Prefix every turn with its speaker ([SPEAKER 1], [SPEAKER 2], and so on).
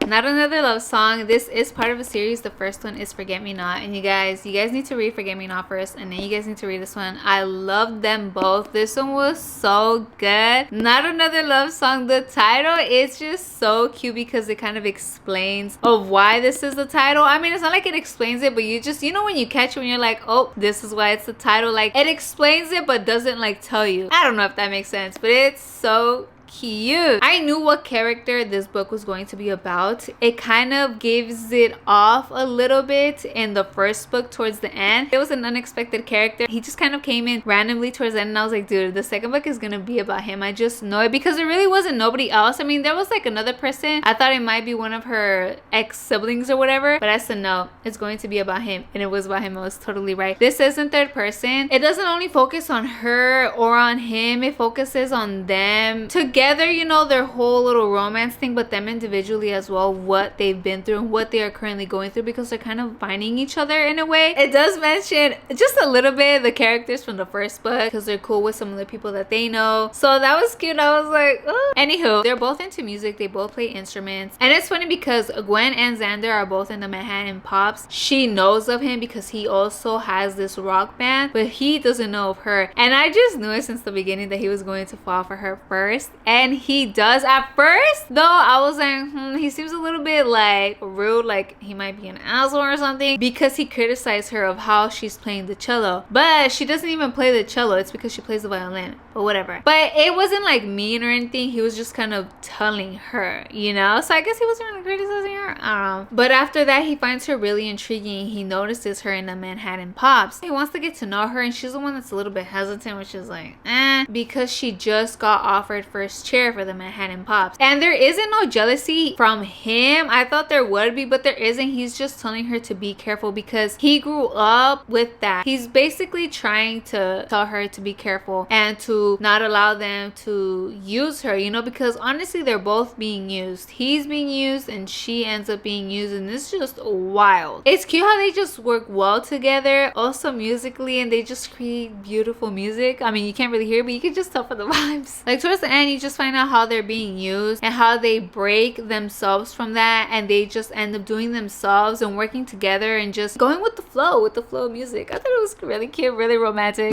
[SPEAKER 1] Not Another Love Song. This is part of a series. The first one is Forget Me Not, and you guys need to read Forget Me Not first, and then you guys need to read this one. I love them both. This one was so good. Not Another Love Song, the title is just so cute because it kind of explains of why this is the title. I mean, it's not like it explains it, but you know when you catch it when you're like, oh, this is why it's the title. Like, it explains it but doesn't like tell you. I don't know if that makes sense, but it's so cute. I knew what character this book was going to be about. It kind of gives it off a little bit in the first book towards the end. It was an unexpected character. He just kind of came in randomly towards the end, and I was like, dude, the second book is gonna be about him. I just know it because there really wasn't nobody else. I mean, there was like another person. I thought it might be one of her ex-siblings or whatever, but I said no, it's going to be about him, and it was about him. I was totally right. This is in third person. It doesn't only focus on her or on him, it focuses on them together, you know, their whole little romance thing, but them individually as well, what they've been through and what they are currently going through, because they're kind of finding each other in a way. It does mention just a little bit the characters from the first book because they're cool with some of the people that they know, so that was cute. I was like, oh. Anywho, they're both into music, they both play instruments, and it's funny because Gwen and Xander are both in the Manhattan Pops. She knows of him because he also has this rock band, but he doesn't know of her, and I just knew it since the beginning that he was going to fall for her first, and he does. At first though, I was like, he seems a little bit like rude, like he might be an asshole or something, because he criticized her of how she's playing the cello, but she doesn't even play the cello. It's because she plays the violin, but whatever. But it wasn't like mean or anything. He was just kind of telling her, you know, so I guess he wasn't really criticizing her. I don't know. But after that, he finds her really intriguing. He notices her in the Manhattan Pops. He wants to get to know her, and she's the one that's a little bit hesitant, which is like because she just got offered first chair for the Manhattan Pops, and there isn't no jealousy from him. I thought there would be, but there isn't. He's just telling her to be careful because he grew up with that. He's basically trying to tell her to be careful and to not allow them to use her, you know, because honestly they're both being used. He's being used and she ends up being used, and it's just wild. It's cute how they just work well together, also musically, and they just create beautiful music. I mean, you can't really hear it, but you can just tell from the vibes. Like towards the end, you just find out how they're being used and how they break themselves from that, and they just end up doing themselves and working together and just going with the flow of music. I thought it was really cute, really romantic.